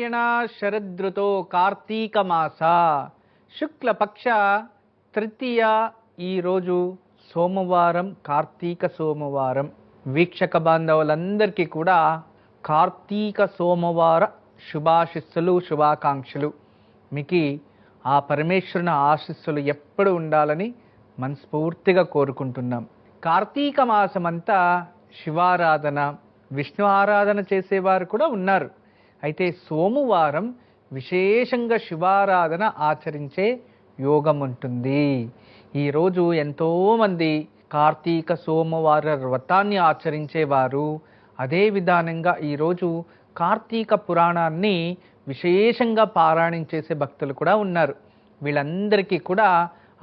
ఉత్తరాయణ శరదృతో కార్తీక మాస శుక్లపక్ష తృతీయ ఈరోజు సోమవారం, కార్తీక సోమవారం. వీక్షక బాంధవులందరికీ కూడా కార్తీక సోమవార శుభాశిస్సులు, శుభాకాంక్షలు. మీకు ఆ పరమేశ్వరుని ఆశీస్సులు ఎప్పుడు ఉండాలని మనస్ఫూర్తిగా కోరుకుంటున్నాం. కార్తీక మాసమంతా శివారాధన, విష్ణు ఆరాధన చేసేవారు కూడా ఉన్నారు. అయితే సోమవారం విశేషంగా శివారాధన ఆచరించే యోగం ఉంటుంది. ఈరోజు ఎంతోమంది కార్తీక సోమవార వ్రతాన్ని ఆచరించేవారు. అదే విధానంగా ఈరోజు కార్తీక పురాణాన్ని విశేషంగా పారాయణం చేసే భక్తులు కూడా ఉన్నారు. వీళ్ళందరికీ కూడా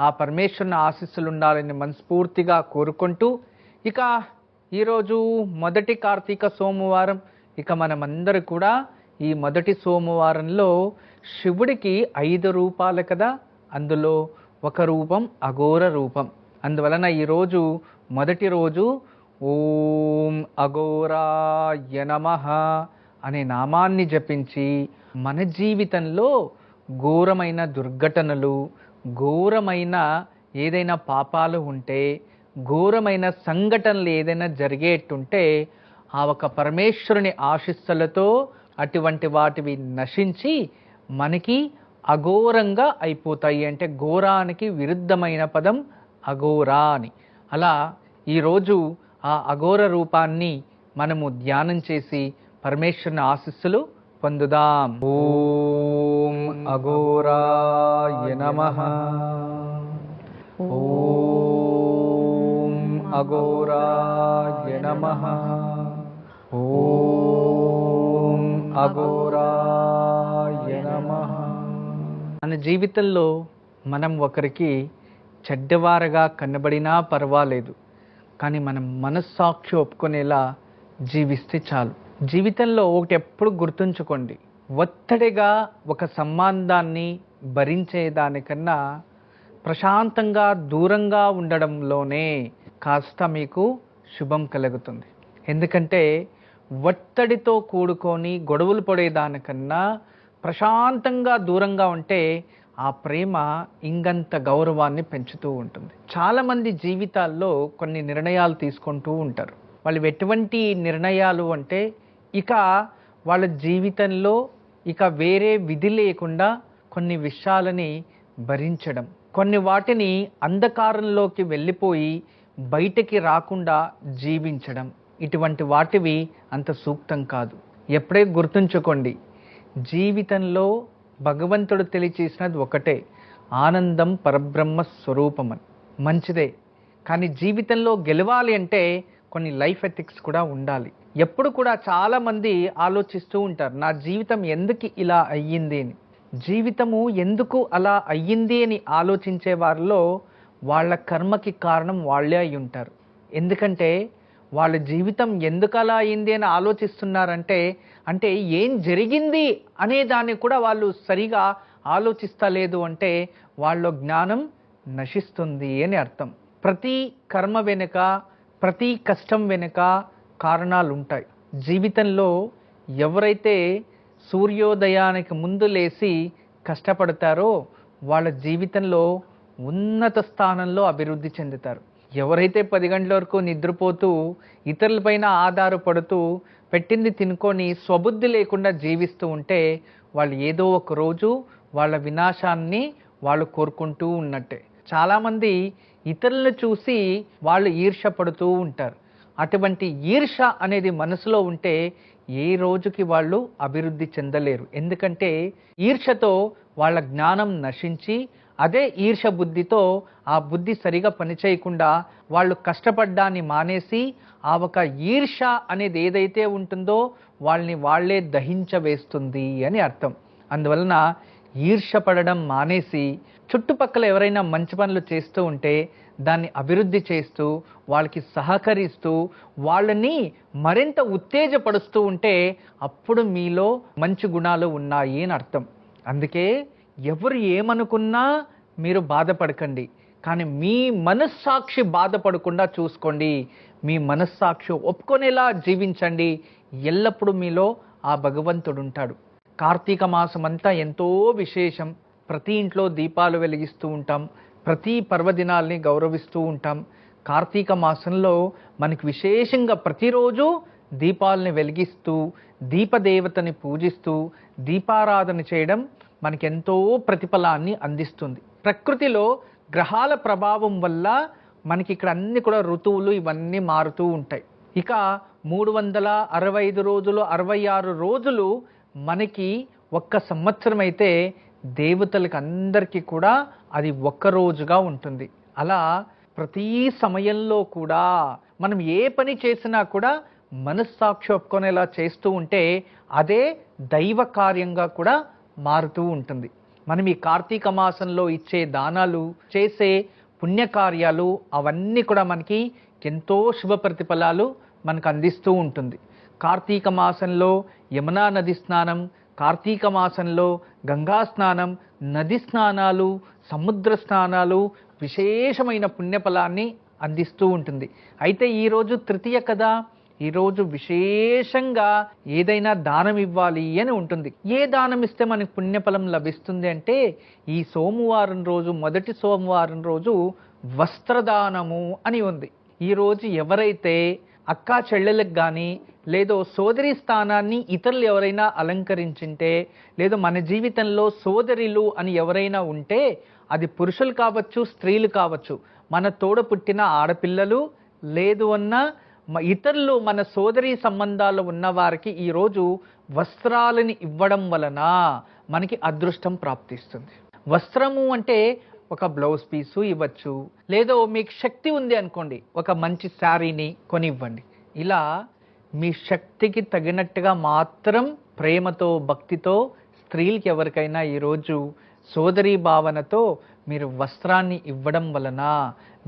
ఆ పరమేశ్వరుని ఆశీస్సులు ఉండాలని మనస్ఫూర్తిగా కోరుకుంటూ, ఇక ఈరోజు మొదటి కార్తీక సోమవారం. ఇక మనమందరూ కూడా ఈ మొదటి సోమవారంలో శివుడికి 5 రూపాలు కదా, అందులో ఒక రూపం అఘోర రూపం. అందువలన ఈరోజు మొదటి రోజు ఓం అఘోరాయ నమః అనే నామాన్ని జపించి మన జీవితంలో ఘోరమైన దుర్ఘటనలు, ఘోరమైన ఏదైనా పాపాలు ఉంటే, ఘోరమైన సంఘటనలు ఏదైనా జరిగేట్టుంటే ఆ ఒక పరమేశ్వరుని ఆశీస్సులతో అటువంటి వాటివి నశించి మనకి అఘోరంగా అయిపోతాయి. అంటే ఘోరానికి విరుద్ధమైన పదం అఘోరా అని. అలా ఈరోజు ఆ అఘోర రూపాన్ని మనము ధ్యానం చేసి పరమేశ్వరుని ఆశీస్సులు పొందుదాం. ఓం అఘోరాయ నమః. ఓం అఘోరాయ నమః. ఓం అఘోరాయ నమః. మన జీవితంలో మనం ఒకరికి చెడ్డవారుగా కనబడినా పర్వాలేదు, కానీ మనం మనస్సాక్షి ఒప్పుకునేలా జీవిస్తే చాలు. జీవితంలో ఒకటి ఎప్పుడు గుర్తుంచుకోండి, ఒత్తిడిగా ఒక సంబంధాన్ని భరించేదానికన్నా ప్రశాంతంగా దూరంగా ఉండడంలోనే కాస్త మీకు శుభం కలుగుతుంది. ఎందుకంటే ఒత్తిడితో కూడుకొని గొడవలు పడేదానికన్నా ప్రశాంతంగా దూరంగా ఉంటే ఆ ప్రేమ ఇంకంత గౌరవాన్ని పెంచుతూ ఉంటుంది. చాలామంది జీవితాల్లో కొన్ని నిర్ణయాలు తీసుకుంటూ ఉంటారు. వాళ్ళు ఎటువంటి నిర్ణయాలు అంటే, ఇక వాళ్ళ జీవితంలో ఇక వేరే విధి లేకుండా కొన్ని విషయాలని భరించడం, కొన్ని వాటిని అంధకారంలోకి వెళ్ళిపోయి బయటికి రాకుండా జీవించడం, ఇటువంటి వాటివి అంత సూక్తం కాదు. ఎప్పుడే గుర్తుంచుకోండి, జీవితంలో భగవంతుడు తెలియచేసినది ఒకటే, ఆనందం పరబ్రహ్మ స్వరూపమని. మంచిదే, కానీ జీవితంలో గెలవాలి అంటే కొన్ని లైఫ్ ఎథిక్స్ కూడా ఉండాలి. ఎప్పుడు కూడా చాలామంది ఆలోచిస్తూ ఉంటారు, నా జీవితం ఎందుకు ఇలా అయ్యింది అని. జీవితము ఎందుకు అలా అయ్యింది అని ఆలోచించే వారిలో వాళ్ళ కర్మకి కారణం వాళ్ళే అయి ఉంటారు. ఎందుకంటే వాళ్ళ జీవితం ఎందుకు అలా అయింది అని ఆలోచిస్తున్నారంటే, అంటే ఏం జరిగింది అనే దాన్ని కూడా వాళ్ళు సరిగా ఆలోచిస్తలేదు అంటే వాళ్ళ జ్ఞానం నశిస్తుంది అని అర్థం. ప్రతి కర్మ వెనుక, ప్రతి కష్టం వెనుక కారణాలు ఉంటాయి. జీవితంలో ఎవరైతే సూర్యోదయానికి ముందు లేచి కష్టపడతారో వాళ్ళ జీవితంలో ఉన్నత స్థానంలో అభివృద్ధి చెందుతారు. ఎవరైతే 10 గంటల వరకు నిద్రపోతూ ఇతరులపైన ఆధారపడుతూ పెట్టింది తినుకొని స్వబుద్ధి లేకుండా జీవిస్తూ ఉంటే వాళ్ళు ఏదో ఒక రోజు వాళ్ళ వినాశాన్ని వాళ్ళు కోరుకుంటూ ఉన్నట్టే. చాలామంది ఇతరులను చూసి వాళ్ళు ఈర్ష్య పడుతూ ఉంటారు. అటువంటి ఈర్ష్య అనేది మనసులో ఉంటే ఏ రోజుకి వాళ్ళు అభివృద్ధి చెందలేరు. ఎందుకంటే ఈర్ష్యతో వాళ్ళ జ్ఞానం నశించి, అదే ఈర్ష్య బుద్ధితో ఆ బుద్ధి సరిగా పనిచేయకుండా వాళ్ళు కష్టపడ్డాన్ని మానేసి ఆ ఒక ఈర్ష్య అనేది ఏదైతే ఉంటుందో వాళ్ళని వాళ్ళే దహించవేస్తుంది అని అర్థం. అందువలన ఈర్ష్య పడడం మానేసి చుట్టుపక్కల ఎవరైనా మంచి పనులు చేస్తూ ఉంటే దాన్ని అభివృద్ధి చేస్తూ వాళ్ళకి సహకరిస్తూ వాళ్ళని మరింత ఉత్తేజపరుస్తూ ఉంటే అప్పుడు మీలో మంచి గుణాలు ఉన్నాయి అని అర్థం. అందుకే ఎవరు ఏమనుకున్నా మీరు బాధపడకండి, కానీ మీ మనస్సాక్షి బాధపడకుండా చూసుకోండి. మీ మనస్సాక్షి ఒప్పుకునేలా జీవించండి. ఎల్లప్పుడూ మీలో ఆ భగవంతుడు ఉంటాడు. కార్తీక మాసం అంతా ఎంతో విశేషం. ప్రతి ఇంట్లో దీపాలు వెలిగిస్తూ ఉంటాం, ప్రతి పర్వదినాల్ని గౌరవిస్తూ ఉంటాం. కార్తీక మాసంలో మనకి విశేషంగా ప్రతిరోజు దీపాలని వెలిగిస్తూ దీపదేవతని పూజిస్తూ దీపారాధన చేయడం మనకెంతో ప్రతిఫలాన్ని అందిస్తుంది. ప్రకృతిలో గ్రహాల ప్రభావం వల్ల మనకి ఇక్కడ అన్ని కూడా ఋతువులు ఇవన్నీ మారుతూ ఉంటాయి. ఇక 365 రోజులు 66 రోజులు మనకి ఒక్క సంవత్సరం అయితే దేవతలకు అందరికీ కూడా అది ఒక్క రోజుగా ఉంటుంది. అలా ప్రతి సమయంలో కూడా మనం ఏ పని చేసినా కూడా మనస్సాక్షి ఒప్పుకునేలా చేస్తూ ఉంటే అదే దైవ కార్యంగా కూడా మారుతూ ఉంటుంది. మనం ఈ కార్తీక మాసంలో ఇచ్చే దానాలు, చేసే పుణ్యకార్యాలు అవన్నీ కూడా మనకి ఎంతో శుభ ప్రతిఫలాలు మనకు అందిస్తూ ఉంటుంది. కార్తీక మాసంలో యమునా నది స్నానం, కార్తీక మాసంలో గంగా స్నానం, నది స్నానాలు, సముద్ర స్నానాలు విశేషమైన పుణ్యఫలాన్ని అందిస్తూ ఉంటుంది. అయితే ఈరోజు తృతీయ కదా, ఈరోజు విశేషంగా ఏదైనా దానం ఇవ్వాలి అని ఉంటుంది. ఏ దానం ఇస్తే మనకు పుణ్యఫలం లభిస్తుంది అంటే ఈ సోమవారం రోజు, మొదటి సోమవారం రోజు వస్త్రదానము అని ఉంది. ఈరోజు ఎవరైతే అక్కా చెల్లెలకు కానీ లేదో సోదరి స్థానాన్ని ఇతరులు ఎవరైనా అలంకరించింటే, లేదో మన జీవితంలో సోదరులు అని ఎవరైనా ఉంటే, అది పురుషులు కావచ్చు, స్త్రీలు కావచ్చు, మన తోడ పుట్టిన ఆడపిల్లలు, లేదు అన్న ఇతరులు మన సోదరి సంబంధాలు ఉన్న వారికి ఈరోజు వస్త్రాలని ఇవ్వడం వలన మనకి అదృష్టం ప్రాప్తిస్తుంది. వస్త్రము అంటే ఒక బ్లౌజ్ పీసు ఇవ్వచ్చు, లేదో మీకు శక్తి ఉంది అనుకోండి ఒక మంచి శారీని కొని ఇవ్వండి. ఇలా మీ శక్తికి తగినట్టుగా మాత్రం ప్రేమతో, భక్తితో స్త్రీలకి ఎవరికైనా ఈరోజు సోదరీ భావనతో మీరు వస్త్రాన్ని ఇవ్వడం వలన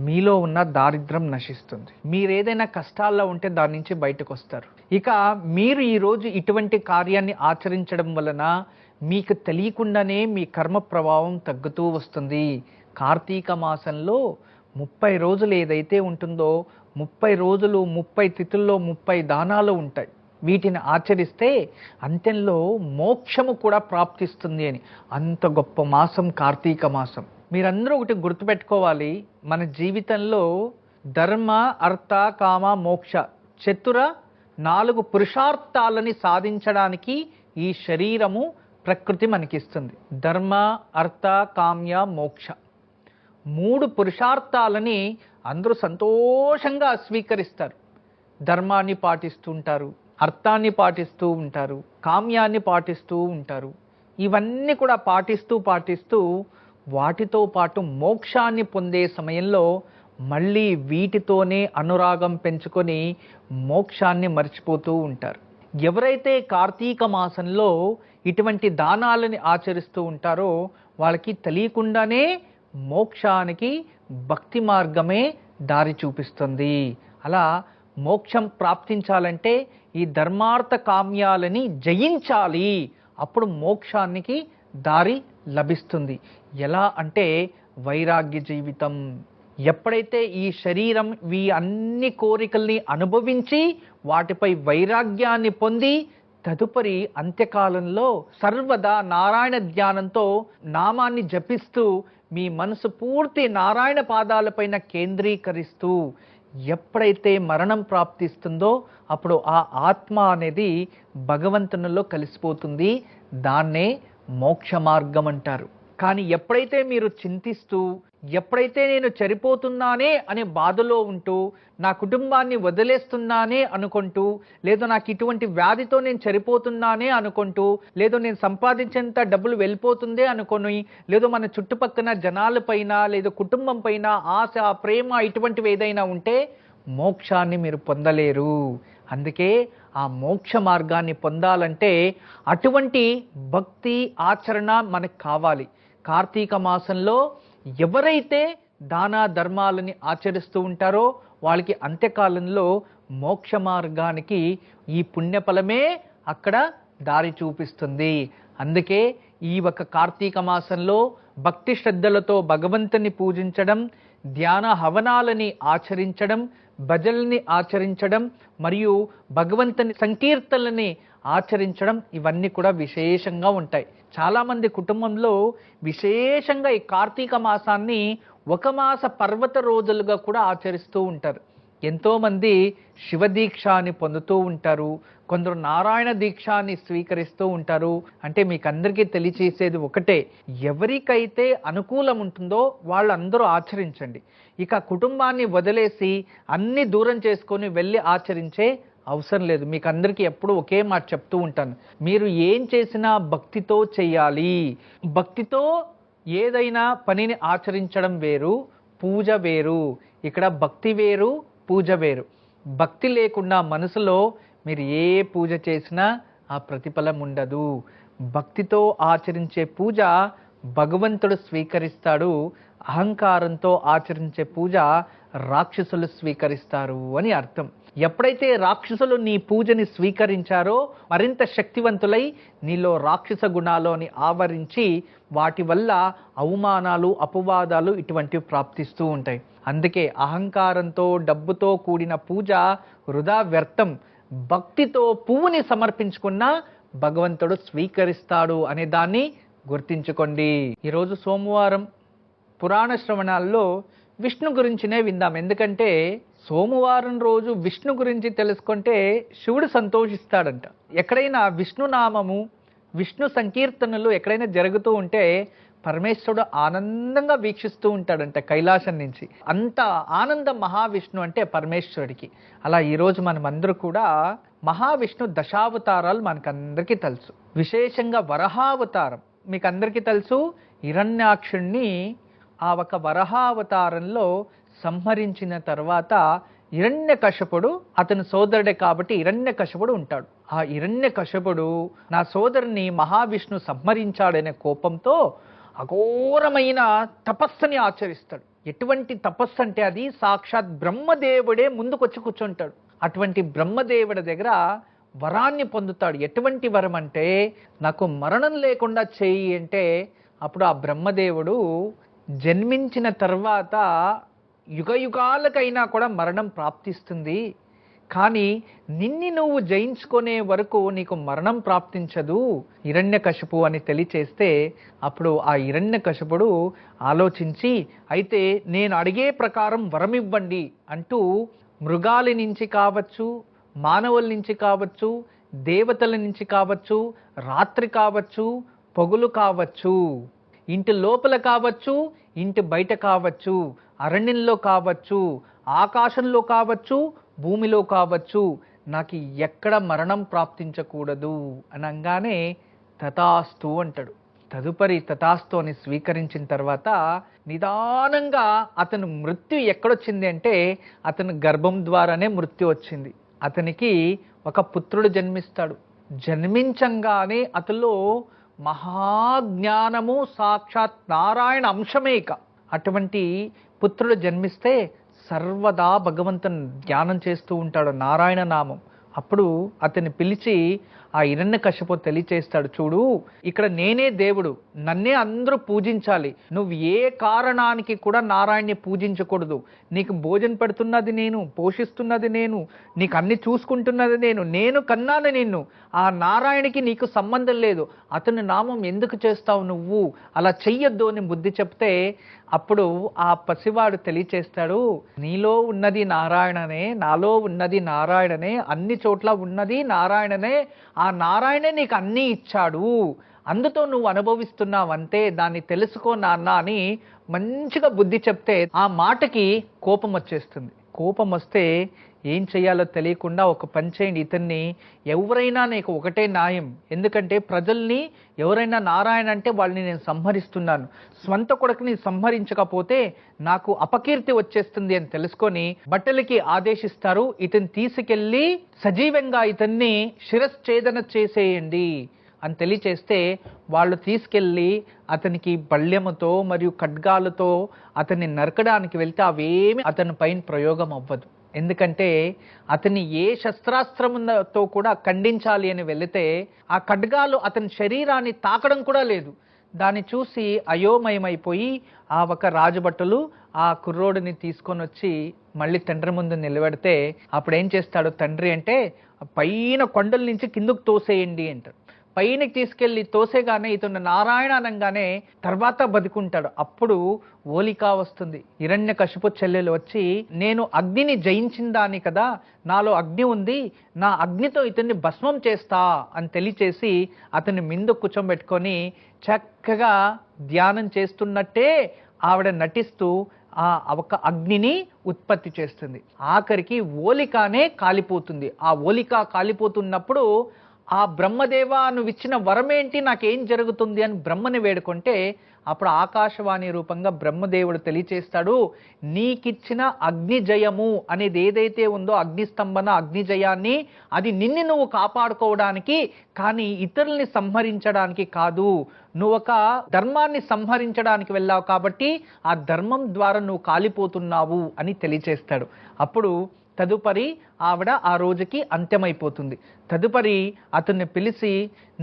మీలో ఉన్న దారిద్ర్యం నశిస్తుంది. మీరు ఏదైనా కష్టాల్లో ఉంటే దాని నుంచి బయటకు వస్తారు. ఇక మీరు ఈరోజు ఇటువంటి కార్యాన్ని ఆచరించడం వలన మీకు తెలియకుండానే మీ కర్మ ప్రభావం తగ్గుతూ వస్తుంది. కార్తీక మాసంలో 30 రోజులు ఏదైతే ఉంటుందో 30 రోజులు 30 తిథుల్లో 30 దానాలు ఉంటాయి. వీటిని ఆచరిస్తే అంత్యంలో మోక్షము కూడా ప్రాప్తిస్తుంది అని. అంత గొప్ప మాసం కార్తీక మాసం. మీరందరూ ఒకటి గుర్తుపెట్టుకోవాలి, మన జీవితంలో ధర్మ, అర్థ, కామ, మోక్ష చతుర 4 పురుషార్థాలని సాధించడానికి ఈ శరీరము ప్రకృతి మనకిస్తుంది. ధర్మ, అర్థ, కామ్య, మోక్ష 3 పురుషార్థాలని అందరూ సంతోషంగా స్వీకరిస్తారు. ధర్మాన్ని పాటిస్తూ ఉంటారు, అర్థాన్ని పాటిస్తూ ఉంటారు, కామ్యాన్ని పాటిస్తూ ఉంటారు. ఇవన్నీ కూడా పాటిస్తూ వాటితో పాటు మోక్షాన్ని పొందే సమయంలో మళ్ళీ వీటితోనే అనురాగం పెంచుకొని మోక్షాన్ని మర్చిపోతూ ఉంటారు. ఎవరైతే కార్తీక మాసంలో ఇటువంటి దానాలని ఆచరిస్తూ ఉంటారో వాళ్ళకి తెలియకుండానే మోక్షానికి భక్తి మార్గమే దారి చూపిస్తుంది. అలా మోక్షం ప్రాప్తించాలంటే ఈ ధర్మార్థ కామ్యాలని జయించాలి, అప్పుడు మోక్షానికి దారి లభిస్తుంది. ఎలా అంటే వైరాగ్య జీవితం. ఎప్పుడైతే ఈ శరీరం ఈ అన్ని కోరికల్ని అనుభవించి వాటిపై వైరాగ్యాన్ని పొంది తదుపరి అంత్యకాలంలో సర్వదా నారాయణ ధ్యానంతో నామాన్ని జపిస్తూ మీ మనసు పూర్తి నారాయణ పాదాలపైన కేంద్రీకరిస్తూ ఎప్పుడైతే మరణం ప్రాప్తిస్తుందో అప్పుడు ఆ ఆత్మ అనేది భగవంతునిలో కలిసిపోతుంది. దాన్నే మోక్ష మార్గం అంటారు. కానీ ఎప్పుడైతే మీరు చింతిస్తూ, ఎప్పుడైతే నేను చనిపోతున్నానే అనే బాధలో ఉంటూ, నా కుటుంబాన్ని వదిలేస్తున్నానే అనుకుంటూ, లేదో నాకు ఇటువంటి వ్యాధితో నేను చనిపోతున్నానే అనుకుంటూ, లేదో నేను సంపాదించేంత డబ్బులు వెళ్ళిపోతుందే అనుకొని, లేదో మన చుట్టుపక్కల జనాలపైన లేదో కుటుంబం పైన ఆశ, ప్రేమ ఇటువంటివి ఏదైనా ఉంటే మోక్షాన్ని మీరు పొందలేరు. అందుకే ఆ మోక్ష మార్గాన్ని పొందాలంటే అటువంటి భక్తి ఆచరణ మనకు కావాలి. కార్తీక మాసంలో ఎవరైతే దాన ధర్మాలని ఆచరిస్తూ ఉంటారో వాళ్ళకి అంత్యకాలంలో మోక్ష మార్గానికి ఈ పుణ్యఫలమే అక్కడ దారి చూపిస్తుంది. అందుకే ఈ ఒక కార్తీక మాసంలో భక్తి శ్రద్ధలతో భగవంతుని పూజించడం, ధ్యాన హవనాలని ఆచరించడం, భజనల్ని ఆచరించడం మరియు భగవంతుని సంకీర్తనని ఆచరించడం ఇవన్నీ కూడా విశేషంగా ఉంటాయి. చాలామంది కుటుంబంలో విశేషంగా ఈ కార్తీక మాసాన్ని ఒక మాస పర్వత రోజులుగా కూడా ఆచరిస్తూ ఉంటారు. ఎంతోమంది శివదీక్ష అని పొందుతూ ఉంటారు, కొందరు నారాయణ దీక్ష అని స్వీకరిస్తూ ఉంటారు. అంటే మీకు అందరికీ తెలియచేసేది ఒకటే, ఎవరికైతే అనుకూలం ఉంటుందో వాళ్ళందరూ ఆచరించండి. ఇక కుటుంబాన్ని వదిలేసి అన్ని దూరం చేసుకొని వెళ్ళి ఆచరించే అవసరం లేదు. మీకు అందరికీ ఎప్పుడు ఒకే మాట చెప్తూ ఉంటాను, మీరు ఏం చేసినా భక్తితో చేయాలి. భక్తితో ఏదైనా పనిని ఆచరించడం వేరు, పూజ వేరు. ఇక్కడ భక్తి వేరు, పూజ వేరు. భక్తి లేకుండా మనసులో మీరు ఏ పూజ చేసినా ఆ ప్రతిఫలం ఉండదు. భక్తితో ఆచరించే పూజ భగవంతుడు స్వీకరిస్తాడు, అహంకారంతో ఆచరించే పూజ రాక్షసులు స్వీకరిస్తారు అని అర్థం. ఎప్పుడైతే రాక్షసులు నీ పూజని స్వీకరించారో మరింత శక్తివంతులై నీలో రాక్షస గుణాలని ఆవరించి వాటి వల్ల అవమానాలు, అపవాదాలు ఇటువంటివి ప్రాప్తిస్తూ ఉంటాయి. అందుకే అహంకారంతో, డబ్బుతో కూడిన పూజ వృధా, వ్యర్థం. భక్తితో పువ్వుని సమర్పించుకున్న భగవంతుడు స్వీకరిస్తాడు అనే దాన్ని గుర్తించుకోండి. ఈరోజు సోమవారం పురాణ శ్రవణాల్లో విష్ణు గురించినే విందాం. ఎందుకంటే సోమవారం రోజు విష్ణు గురించి తెలుసుకుంటే శివుడు సంతోషిస్తాడంట. ఎక్కడైనా విష్ణునామము, విష్ణు సంకీర్తనలు ఎక్కడైనా జరుగుతూ ఉంటే పరమేశ్వరుడు ఆనందంగా వీక్షిస్తూ ఉంటాడంట కైలాసం నుంచి. అంత ఆనందం మహావిష్ణు అంటే పరమేశ్వరుడికి. అలా ఈరోజు మనమందరూ కూడా మహావిష్ణు దశావతారాలు మనకందరికీ తెలుసు. విశేషంగా వరహావతారం మీకు అందరికీ తెలుసు. హిరణ్యాక్షుణ్ణి ఆ ఒక వరహావతారంలో సంహరించిన తర్వాత హిరణ్యకశపుడు అతని సోదరుడే కాబట్టి హిరణ్యకశపుడు ఉంటాడు. ఆ హిరణ్యకశపుడు నా సోదరుని మహావిష్ణు సంహరించాడనే కోపంతో అఘోరమైన తపస్సుని ఆచరిస్తాడు. ఎటువంటి తపస్సు అంటే అది సాక్షాత్ బ్రహ్మదేవుడే ముందుకొచ్చి కూర్చుంటాడు. అటువంటి బ్రహ్మదేవుడి దగ్గర వరాన్ని పొందుతాడు. ఎటువంటి వరం అంటే నాకు మరణం లేకుండా చేయి అంటే అప్పుడు ఆ బ్రహ్మదేవుడు జన్మించిన తర్వాత యుగయుగాలకైనా కూడా మరణం ప్రాప్తిస్తుంది, కానీ నిన్ని నువ్వు జయించుకునే వరకు నీకు మరణం ప్రాప్తించదు హిరణ్యకశిపు అని తెలియచేస్తే అప్పుడు ఆ హిరణ్యకశిపుడు ఆలోచించి, అయితే నేను అడిగే ప్రకారం వరం ఇవ్వండి అంటూ మృగాల నుంచి కావచ్చు, మానవుల నుంచి కావచ్చు, దేవతల నుంచి కావచ్చు, రాత్రి కావచ్చు, పొగులు కావచ్చు, ఇంటి లోపల కావచ్చు, ఇంటి బయట కావచ్చు, అరణ్యంలో కావచ్చు, ఆకాశంలో కావచ్చు, భూమిలో కావచ్చు, నాకు ఎక్కడ మరణం ప్రాప్తించకూడదు అనగానే తథాస్తు అంటాడు. తదుపరి తథాస్తు అని స్వీకరించిన తర్వాత నిదానంగా అతను మృత్యు ఎక్కడొచ్చింది అంటే అతని గర్భం ద్వారానే మృత్యు వచ్చింది. అతనికి ఒక పుత్రుడు జన్మిస్తాడు. జన్మించంగానే అతనిలో మహాజ్ఞానము, సాక్షాత్ నారాయణ అంశమేక అటువంటి పుత్రుడు జన్మిస్తే సర్వదా భగవంతుని ధ్యానం చేస్తూ ఉంటాడు, నారాయణ నామం. అప్పుడు అతన్ని పిలిచి ఆ హిరణ్యకశిపు తెలియచేస్తాడు, చూడు ఇక్కడ నేనే దేవుడు, నన్నే అందరూ పూజించాలి. నువ్వు ఏ కారణానికి కూడా నారాయణ్ణి పూజించకూడదు. నీకు భోజనం పెడుతున్నది నేను, పోషిస్తున్నది నేను, నీకు అన్ని చూసుకుంటున్నది నేను కన్నాను నిన్ను. ఆ నారాయణకి నీకు సంబంధం లేదు. అతని నామం ఎందుకు చేస్తావు నువ్వు? అలా చెయ్యొద్దు అని బుద్ధి చెప్తే అప్పుడు ఆ పసివాడు తెలియచేస్తాడు, నీలో ఉన్నది నారాయణనే, నాలో ఉన్నది నారాయణనే, అన్ని చోట్ల ఉన్నది నారాయణనే. ఆ నారాయణే నీకు అన్నీ ఇచ్చాడు, అందుతో నువ్వు అనుభవిస్తున్నావు అంతే, దాన్ని తెలుసుకో నాన్న అని మంచిగా బుద్ధి చెప్తే ఆ మాటకి కోపం వచ్చేస్తుంది. కోపం వస్తే ఏం చేయాలో తెలియకుండా ఒక పని చేయండి, ఇతన్ని ఎవరైనా నీకు ఒకటే న్యాయం. ఎందుకంటే ప్రజల్ని ఎవరైనా నారాయణ అంటే వాళ్ళని నేను సంహరిస్తున్నాను, స్వంత కొడుకుని సంహరించకపోతే నాకు అపకీర్తి వచ్చేస్తుంది అని తెలుసుకొని బట్టలకి ఆదేశిస్తారు, ఇతన్ని తీసుకెళ్ళి సజీవంగా ఇతన్ని శిరశ్ఛేదన చేసేయండి అని తెలియచేస్తే వాళ్ళు తీసుకెళ్ళి అతనికి బల్యముతో మరియు ఖడ్గాలతో అతన్ని నరకడానికి వెళ్తే అవేమి అతని పైన ప్రయోగం అవ్వదు. ఎందుకంటే అతన్ని ఏ శస్త్రాస్త్రముతో కూడా ఖండించాలి అని వెళితే ఆ ఖడ్గాలు అతని శరీరాన్ని తాకడం కూడా లేదు. దాన్ని చూసి అయోమయమైపోయి ఆ ఒక రాజభటులు ఆ కుర్రోడిని తీసుకొని వచ్చి మళ్ళీ తండ్రి ముందు నిలబెడితే అప్పుడు ఏం చేస్తాడు తండ్రి అంటే, పైన కొండల నుంచి కిందకు తోసేయండి అంటాడు. పైనకి తీసుకెళ్లి తోసేగానే ఇతను నారాయణ అనగానే తర్వాత బతుకుంటాడు. అప్పుడు ఓలిక వస్తుంది, హిరణ్యకశిపు చెల్లెలు వచ్చి, నేను అగ్నిని జయించిందాని కదా, నాలో అగ్ని ఉంది, నా అగ్నితో ఇతన్ని భస్మం చేస్తా అని తెలియచేసి అతన్ని మిందు కూర్చోబెట్టుకొని చక్కగా ధ్యానం చేస్తున్నట్టే ఆవిడ నటిస్తూ ఆ ఒక అగ్నిని ఉత్పత్తి చేస్తుంది. ఆఖరికి ఓలికానే కాలిపోతుంది. ఆ ఓలిక కాలిపోతున్నప్పుడు ఆ బ్రహ్మదేవ నువ్వు ఇచ్చిన వరమేంటి, నాకేం జరుగుతుంది అని బ్రహ్మని వేడుకుంటే అప్పుడు ఆకాశవాణి రూపంగా బ్రహ్మదేవుడు తెలియచేస్తాడు, నీకిచ్చిన అగ్నిజయము అనేది ఏదైతే ఉందో అగ్నిస్తంభన అగ్నిజయాన్ని, అది నిన్ను నువ్వు కాపాడుకోవడానికి కానీ ఇతరుల్ని సంహరించడానికి కాదు, నువ్వు ఒక ధర్మాన్ని సంహరించడానికి వెళ్ళావు కాబట్టి ఆ ధర్మం ద్వారా నువ్వు కాలిపోతున్నావు అని తెలియచేస్తాడు. అప్పుడు తదుపరి ఆవిడ ఆ రోజుకి అంత్యమైపోతుంది. తదుపరి అతన్ని పిలిచి,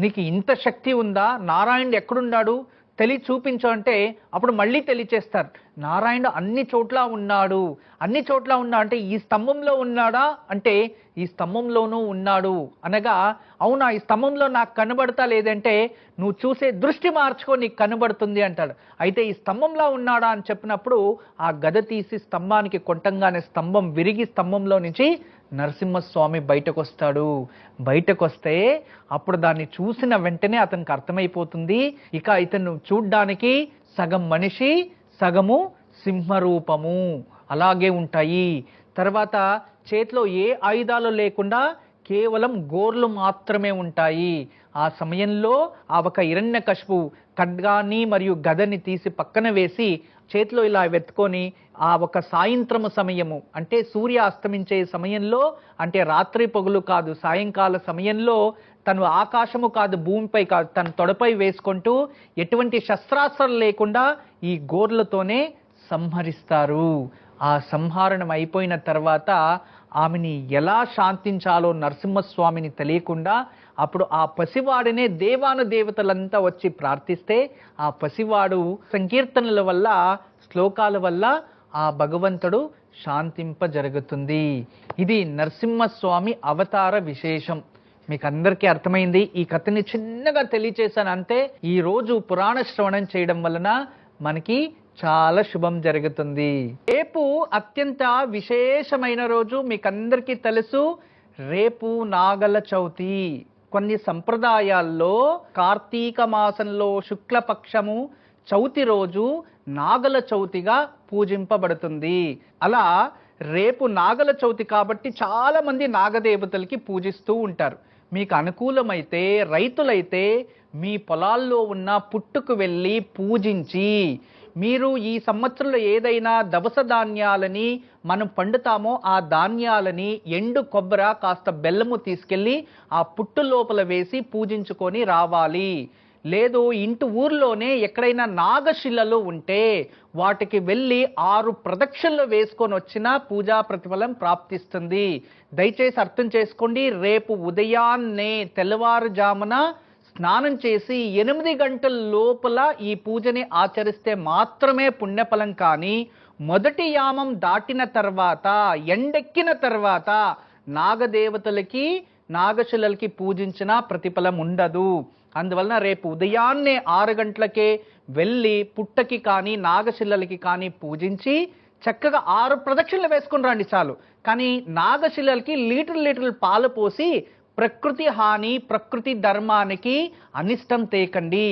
నీకు ఇంత శక్తి ఉందా, నారాయణుడు ఎక్కడున్నాడు చూపించు అంటే అప్పుడు మళ్ళీ తెలియచేస్తారు, నారాయణుడు అన్ని చోట్ల ఉన్నాడు. అన్ని చోట్ల ఉన్నా అంటే ఈ స్తంభంలో ఉన్నాడా అంటే ఈ స్తంభంలోనూ ఉన్నాడు అనగా, అవునా ఈ స్తంభంలో నాకు కనబడతా లేదంటే నువ్వు చూసే దృష్టి మార్చుకో నీకు కనబడుతుంది అంటాడు. అయితే ఈ స్తంభంలో ఉన్నాడా అని చెప్పినప్పుడు ఆ గద తీసి స్తంభానికి కొట్టంగానే స్తంభం విరిగి స్తంభంలో నుంచి నరసింహస్వామి బయటకు వస్తాడు. బయటకు వస్తే అప్పుడు దాన్ని చూసిన వెంటనే అతనికి అర్థమైపోతుంది, ఇక ఇతను చూడ్డానికి సగం మనిషి సగము సింహరూపము అలాగే ఉంటాయి. తర్వాత చేతిలో ఏ ఆయుధాలు లేకుండా కేవలం గోర్లు మాత్రమే ఉంటాయి. ఆ సమయంలో ఆ ఒక హిరణ్యకశిపు ఖడ్గాన్ని మరియు గదని తీసి పక్కన వేసి చేతిలో ఇలా వెతుకొని ఆ ఒక సాయంత్రము సమయము అంటే సూర్య అస్తమించే సమయంలో, అంటే రాత్రి పగులు కాదు సాయంకాల సమయంలో తను ఆకాశము కాదు భూమిపై కాదు తన తొడపై వేసుకుంటూ ఎటువంటి శస్త్రాస్త్రాలు లేకుండా ఈ గోర్లతోనే సంహరిస్తారు. ఆ సంహరణం అయిపోయిన తర్వాత ఆమెని ఎలా శాంతించాలో నరసింహస్వామిని తెలియకుండా అప్పుడు ఆ పసివాడినే దేవాను దేవతలంతా వచ్చి ప్రార్థిస్తే ఆ పసివాడు సంకీర్తనల వల్ల శ్లోకాల వల్ల ఆ భగవంతుడు శాంతింప జరుగుతుంది. ఇది నరసింహస్వామి అవతార విశేషం. మీకు అందరికీ అర్థమైంది. ఈ కథని చిన్నగా తెలియచేశాను అంతే. ఈ రోజు పురాణ శ్రవణం చేయడం వలన మనకి చాలా శుభం జరుగుతుంది. రేపు అత్యంత విశేషమైన రోజు. మీకందరికీ తెలుసు, రేపు నాగల చవితి. కొన్ని సంప్రదాయాల్లో కార్తీక మాసంలో శుక్లపక్షము చవితి రోజు నాగల చవితిగా పూజింపబడుతుంది. అలా రేపు నాగల చవితి కాబట్టి చాలా మంది నాగదేవతలకి పూజిస్తూ ఉంటారు. మీకు అనుకూలమైతే రైతులైతే మీ పొలాల్లో ఉన్న పుట్టుకు వెళ్ళి పూజించి, మీరు ఈ సంవత్సరంలో ఏదైనా దవస ధాన్యాలని మనం పండుతామో ఆ ధాన్యాలని ఎండు కొబ్బరి కాస్త బెల్లము తీసుకెళ్ళి ఆ పుట్టు లోపల వేసి పూజించుకొని రావాలి. లేదు ఇంటి ఊర్లోనే ఎక్కడైనా నాగశిలలు ఉంటే వాటికి వెళ్ళి 6 ప్రదక్షిణలు వేసుకొని వచ్చినా పూజా ప్రతిఫలం ప్రాప్తిస్తుంది. దయచేసి అర్థం చేసుకోండి. రేపు ఉదయాన్నే తెల్లవారుజామున స్నానం చేసి 8 గంటల లోపల ఈ పూజని ఆచరిస్తే మాత్రమే పుణ్యఫలం. కానీ మొదటి యామం దాటిన తర్వాత ఎండెక్కిన తర్వాత నాగదేవతలకి నాగశిలలకి పూజించిన ప్రతిఫలం ఉండదు. అందువలన రేపు ఉదయాన్నే 6 గంటలకే వెళ్ళి పుట్టకి కానీ నాగశిలలకి కానీ పూజించి చక్కగా 6 ప్రదక్షిణలు వేసుకుని రండి చాలు. కానీ నాగశిలలకి లీటర్లు పాలు పోసి ప్రకృతి హాని ప్రకృతి ధర్మానికి అనిష్టం తేకండి.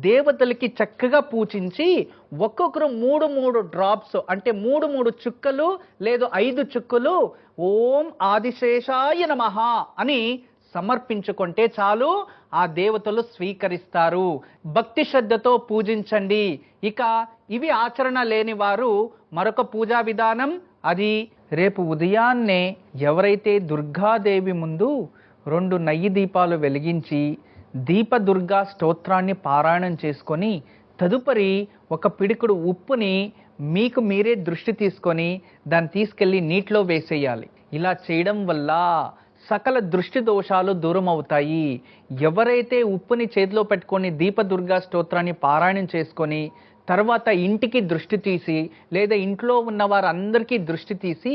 దేవతలకి చక్కగా పూజించి ఒక్కొక్కరు 3 డ్రాప్స్ అంటే 3 చుక్కలు లేదు 5 చుక్కలు ఓం ఆదిశేషాయ నమః అని సమర్పించుకుంటే చాలు, ఆ దేవతలు స్వీకరిస్తారు. భక్తి శ్రద్ధతో పూజించండి. ఇక ఇవి ఆచరణ లేని వారు మరొక పూజా విధానం, అది రేపు ఉదయాన్నే ఎవరైతే దుర్గాదేవి ముందు 2 నెయ్యి దీపాలు వెలిగించి దీపదుర్గా స్తోత్రాన్ని పారాయణం చేసుకొని తదుపరి ఒక పిడికుడు ఉప్పుని మీకు మీరే దృష్టి తీసుకొని దాన్ని తీసుకెళ్ళి నీటిలో వేసేయాలి. ఇలా చేయడం వల్ల సకల దృష్టి దోషాలు దూరం అవుతాయి. ఎవరైతే ఉప్పుని చేతిలో పెట్టుకొని దీపదుర్గా స్తోత్రాన్ని పారాయణం చేసుకొని తర్వాత ఇంటికి దృష్టి తీసి లేదా ఇంట్లో ఉన్న వారందరికీ దృష్టి తీసి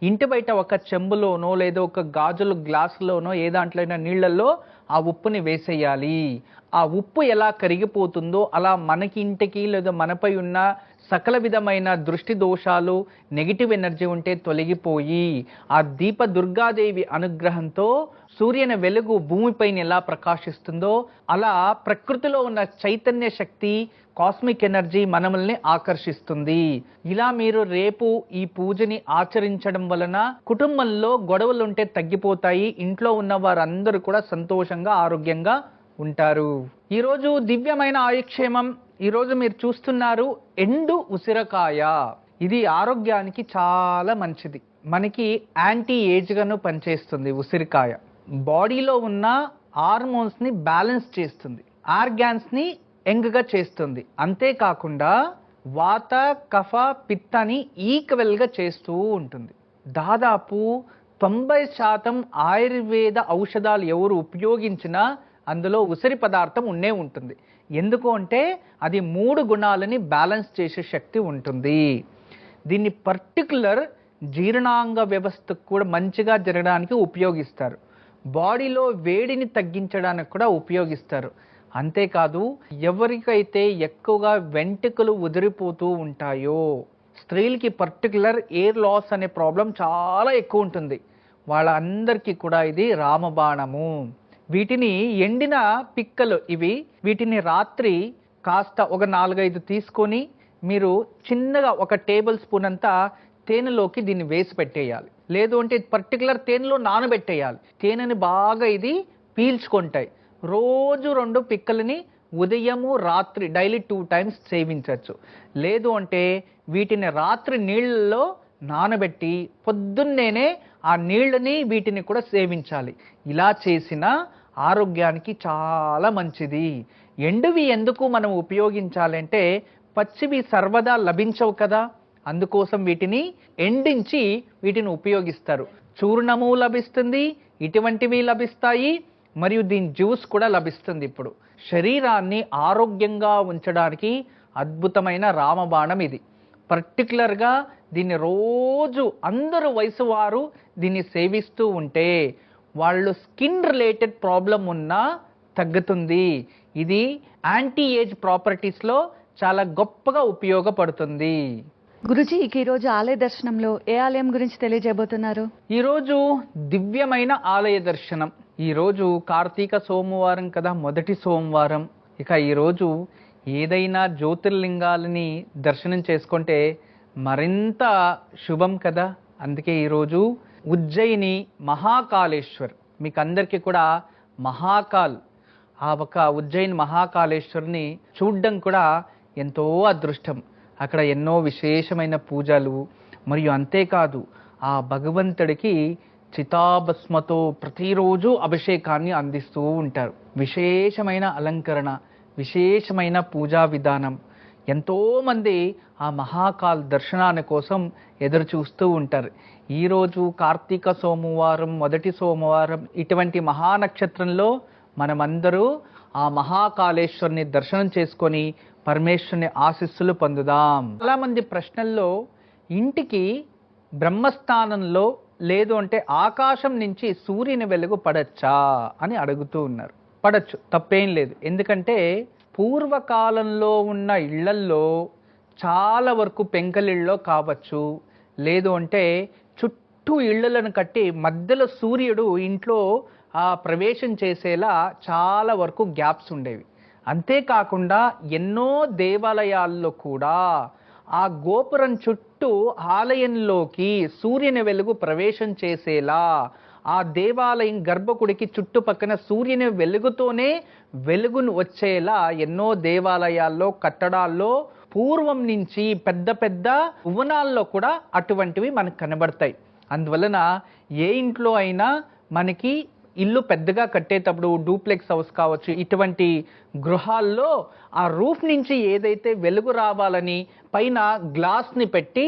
ఇంటి బయట ఒక చెంబులోనో లేదా ఒక గాజుల గ్లాసులోనో ఏ దాంట్లోనైనా నీళ్లలో ఆ ఉప్పుని వేసేయాలి. ఆ ఉప్పు ఎలా కరిగిపోతుందో అలా మనకి ఇంటికి లేదా మనపై ఉన్న సకల విధమైన దృష్టి దోషాలు నెగిటివ్ ఎనర్జీ ఉంటే తొలగిపోయి ఆ దీప దుర్గాదేవి అనుగ్రహంతో సూర్యుని వెలుగు భూమిపైన ఎలా ప్రకాశిస్తుందో అలా ప్రకృతిలో ఉన్న చైతన్య శక్తి కాస్మిక్ ఎనర్జీ మనల్ని ఆకర్షిస్తుంది. ఇలా మీరు రేపు ఈ పూజని ఆచరించడం వలన కుటుంబంలో గొడవలుంటే తగ్గిపోతాయి. ఇంట్లో ఉన్న వారందరూ కూడా సంతోషంగా ఆరోగ్యంగా ఉంటారు. ఈరోజు దివ్యమైన ఆయుక్షేమం. ఈరోజు మీరు చూస్తున్నారు ఎండు ఉసిరకాయ. ఇది ఆరోగ్యానికి చాలా మంచిది. మనకి యాంటీ ఏజ్ గాను పనిచేస్తుంది. ఉసిరికాయ బాడీలో ఉన్న హార్మోన్స్ ని బ్యాలెన్స్ చేస్తుంది, ఆర్గాన్స్ ని యంగ్గా చేస్తుంది. అంతేకాకుండా వాత కఫ పిత్తని ఈక్వెల్ గా చేస్తూ ఉంటుంది. దాదాపు 90% ఆయుర్వేద ఔషధాలు ఎవరు ఉపయోగించినా అందులో ఉసిరి పదార్థం ఉండే ఉంటుంది. ఎందుకు అంటే అది 3 గుణాలని బ్యాలెన్స్ చేసే శక్తి ఉంటుంది. దీన్ని పర్టికులర్ జీర్ణాంగ వ్యవస్థకు కూడా మంచిగా జరగడానికి ఉపయోగిస్తారు. బాడీలో వేడిని తగ్గించడానికి కూడా ఉపయోగిస్తారు. అంతేకాదు ఎవరికైతే ఎక్కువగా వెంట్రుకలు ఉదిరిపోతూ ఉంటాయో, స్త్రీలకి పర్టికులర్ ఎయిర్ లాస్ అనే ప్రాబ్లం చాలా ఎక్కువ ఉంటుంది, వాళ్ళందరికీ కూడా ఇది రామబాణము. వీటిని ఎండిన పిక్కలు వీటిని రాత్రి కాస్త ఒక 4-5 తీసుకొని మీరు చిన్నగా ఒక టేబుల్ స్పూన్ అంతా తేనెలోకి దీన్ని వేసి పెట్టేయాలి. లేదు అంటే పర్టికులర్ తేనెలో నానబెట్టేయాలి. తేనెని బాగా ఇది పీల్చుకుంటాయి. రోజు 2 పిక్కలని ఉదయము రాత్రి డైలీ 2 టైమ్స్ సేవించవచ్చు. లేదు అంటే వీటిని రాత్రి నీళ్ళల్లో నానబెట్టి పొద్దున్నేనే ఆ నీళ్ళని వీటిని కూడా సేవించాలి. ఇలా చేసిన ఆరోగ్యానికి చాలా మంచిది. ఎండువి ఎందుకు మనం ఉపయోగించాలంటే పచ్చివి సర్వదా లభించవు కదా, అందుకోసం వీటిని ఎండించి వీటిని ఉపయోగిస్తారు. చూర్ణము లభిస్తుంది, ఇటువంటివి లభిస్తాయి, మరియు దీని జ్యూస్ కూడా లభిస్తుంది. ఇప్పుడు శరీరాన్ని ఆరోగ్యంగా ఉంచడానికి అద్భుతమైన రామబాణం ఇది. పర్టికులర్గా దీన్ని రోజు అందరూ వయసు వారు దీన్ని సేవిస్తూ ఉంటే వాళ్ళు స్కిన్ రిలేటెడ్ ప్రాబ్లం ఉన్నా తగ్గుతుంది. ఇది యాంటీ ఏజ్ ప్రాపర్టీస్లో చాలా గొప్పగా ఉపయోగపడుతుంది. గురుజీ, ఈరోజు ఆలయ దర్శనంలో ఏ ఆలయం గురించి తెలియజేయబోతున్నారు? ఈరోజు దివ్యమైన ఆలయ దర్శనం. ఈరోజు కార్తీక సోమవారం కదా, మొదటి సోమవారం. ఇక ఈరోజు ఏదైనా జ్యోతిర్లింగాలని దర్శనం చేసుకుంటే మరింత శుభం కదా. అందుకే ఈరోజు ఉజ్జయిని మహాకాళేశ్వర్, మీకు అందరికీ కూడా మహాకాల్, ఆ ఒక ఉజ్జయిని మహాకాళేశ్వరిని చూడడం కూడా ఎంతో అదృష్టం. అక్కడ ఎన్నో విశేషమైన పూజలు, మరియు అంతేకాదు ఆ భగవంతుడికి చితాభస్మతో ప్రతిరోజు అభిషేకాన్ని అందిస్తూ ఉంటారు. విశేషమైన అలంకరణ, విశేషమైన పూజా విధానం. ఎంతోమంది ఆ మహాకాల్ దర్శనాన్ని కోసం ఎదురు చూస్తూ ఉంటారు. ఈరోజు కార్తీక సోమవారం, మొదటి సోమవారం, ఇటువంటి మహానక్షత్రంలో మనమందరూ ఆ మహాకాళేశ్వరుని దర్శనం చేసుకొని పరమేశ్వరుని ఆశీస్సులు పొందుదాం. చాలా మంది ప్రశ్నల్లో ఇంటికి బ్రహ్మస్థానంలో లేదు అంటే ఆకాశం నుంచి సూర్యుని వెలుగు పడచ్చా అని అడుగుతూ ఉన్నారు. పడచ్చు, తప్పేం లేదు. ఎందుకంటే పూర్వకాలంలో ఉన్న ఇళ్లల్లో చాలా వరకు పెంకలిళ్ళలో కావచ్చు, లేదు అంటే చుట్టూ ఇళ్లను కట్టి మధ్యలో సూర్యుడు ఇంట్లో ప్రవేశం చేసేలా చాలా వరకు గ్యాప్స్ ఉండేవి. అంతేకాకుండా ఎన్నో దేవాలయాల్లో కూడా ఆ గోపురం చుట్టూ ఆలయంలోకి సూర్యుని వెలుగు ప్రవేశం చేసేలా ఆ దేవాలయం గర్భగుడికి చుట్టుపక్కన సూర్యుని వెలుగుతోనే వెలుగును వచ్చేలా ఎన్నో దేవాలయాల్లో, కట్టడాల్లో పూర్వం నుంచి పెద్ద పెద్ద భువనాల్లో కూడా అటువంటివి మనకు కనబడతాయి. అందువలన ఏ ఇంట్లో అయినా మనకి ఇల్లు పెద్దగా కట్టేటప్పుడు డూప్లెక్స్ హౌస్ కావచ్చు, ఇటువంటి గృహాల్లో ఆ రూఫ్ నుంచి ఏదైతే వెలుగు రావాలని పైన గ్లాస్ని పెట్టి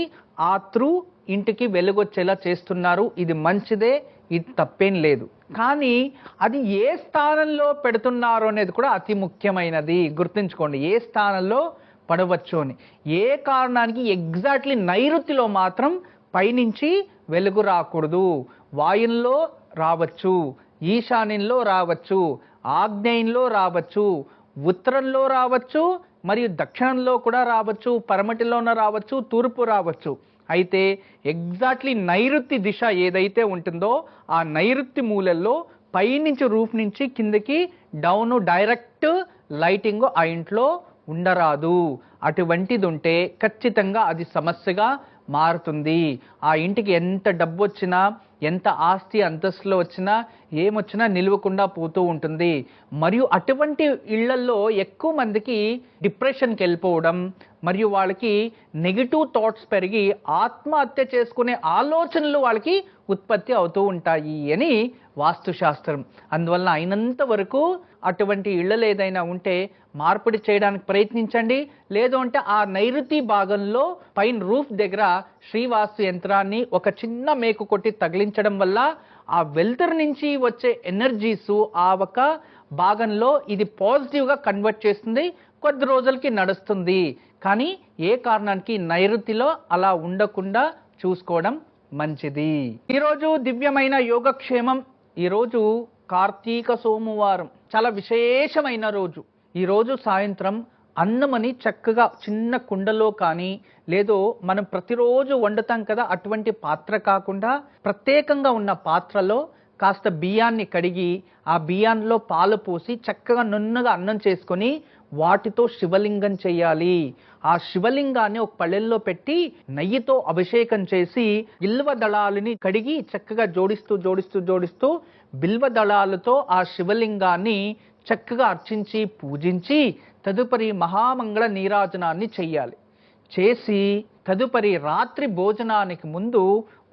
ఆ త్రూ ఇంటికి వెలుగొచ్చేలా చేస్తున్నారు. ఇది మంచిదే, ఇది తప్పేం లేదు. కానీ అది ఏ స్థానంలో పెడుతున్నారు అనేది కూడా అతి ముఖ్యమైనది. గుర్తుంచుకోండి, ఏ స్థానంలో పడవచ్చు అని. ఏ కారణానికి ఎగ్జాక్ట్లీ నైరుతిలో మాత్రం పైనుంచి వెలుగు రాకూడదు. వాయుల్లో రావచ్చు, ఈశాన్యంలో రావచ్చు, ఆగ్నేయంలో రావచ్చు, ఉత్తరంలో రావచ్చు, మరియు దక్షిణంలో కూడా రావచ్చు, పరమటిలోన రావచ్చు, తూర్పు రావచ్చు. అయితే ఎగ్జాక్ట్లీ నైరుతి దిశ ఏదైతే ఉంటుందో ఆ నైరుతి మూలల్లో పైనుంచి రూఫ్ నుంచి కిందకి డౌన్ డైరెక్ట్ లైటింగ్ ఆ ఇంట్లో ఉండరాదు. అటువంటిది ఉంటే ఖచ్చితంగా అది సమస్యగా మారుతుంది. ఆ ఇంటికి ఎంత డబ్బు వచ్చినా, ఎంత ఆస్తి అంతస్తులో వచ్చినా, ఏమొచ్చినా నిలవకుండా పోతూ ఉంటుంది. మరియు అటువంటి ఇళ్లల్లో ఎక్కువ మందికి డిప్రెషన్కి వెళ్ళిపోవడం, మరియు వాళ్ళకి నెగిటివ్ థాట్స్ పెరిగి ఆత్మహత్య చేసుకునే ఆలోచనలు వాళ్ళకి ఉత్పత్తి అవుతూ ఉంటాయి అని వాస్తుశాస్త్రం. అందువల్ల అయినంత వరకు అటువంటి ఇళ్ళలు ఏదైనా ఉంటే మార్పిడి చేయడానికి ప్రయత్నించండి. లేదు అంటే ఆ నైరుతి భాగంలో పైన రూఫ్ దగ్గర శ్రీవాస్తు యంత్రాన్ని ఒక చిన్న మేకు కొట్టి తగిలించడం వల్ల ఆ వెల్తర్ నుంచి వచ్చే ఎనర్జీస్ ఆ ఒక భాగంలో ఇది పాజిటివ్గా కన్వర్ట్ చేస్తుంది. కొద్ది రోజులకి నడుస్తుంది. కానీ ఏ కారణానికి నైరుతిలో అలా ఉండకుండా చూసుకోవడం మంచిది. ఈరోజు దివ్యమైన యోగక్షేమం. ఈరోజు కార్తీక సోమవారం, చాలా విశేషమైన రోజు. ఈరోజు సాయంత్రం అన్నమని చక్కగా చిన్న కుండలో కానీ, లేదో మనం ప్రతిరోజు వండుతాం కదా అటువంటి పాత్ర కాకుండా ప్రత్యేకంగా ఉన్న పాత్రలో కాస్త బియ్యాన్ని కడిగి ఆ బియ్యాన్లో పాలు పోసి చక్కగా నున్నగా అన్నం చేసుకొని వాటితో శివలింగం చేయాలి. ఆ శివలింగాన్ని ఒక పళ్ళెల్లో పెట్టి నెయ్యితో అభిషేకం చేసి బిల్వ దళాలని కడిగి చక్కగా జోడిస్తూ జోడిస్తూ జోడిస్తూ బిల్వ దళాలతో ఆ శివలింగాన్ని చక్కగా అర్చించి పూజించి తదుపరి మహామంగళ నీరాజనాన్ని చెయ్యాలి. చేసి తదుపరి రాత్రి భోజనానికి ముందు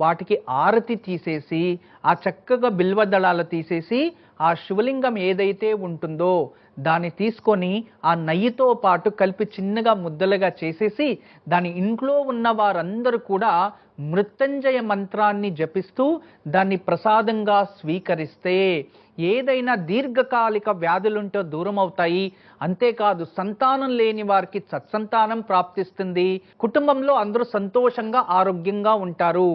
వాటికి ఆరతి తీసేసి ఆ చక్కగా బిల్వదళాలు తీసేసి ఆ శివలింగం ఏదైతే ఉంటుందో దాన్ని తీసుకొని ఆ నెయ్యితో పాటు కలిపి చిన్నగా ముద్దలుగా చేసేసి దాని ఇంట్లో ఉన్న వారందరూ కూడా మృత్యుంజయ మంత్రాన్ని జపిస్తూ దాన్ని ప్రసాదంగా స్వీకరిస్తే ఏదైనా దీర్ఘకాలిక వ్యాధులుంటే దూరం అవుతాయి. అంతేకాదు సంతానం లేని వారికి సత్సంతానం ప్రాప్తిస్తుంది. కుటుంబంలో అందరూ సంతోషంగా ఆరోగ్యంగా ఉంటారు.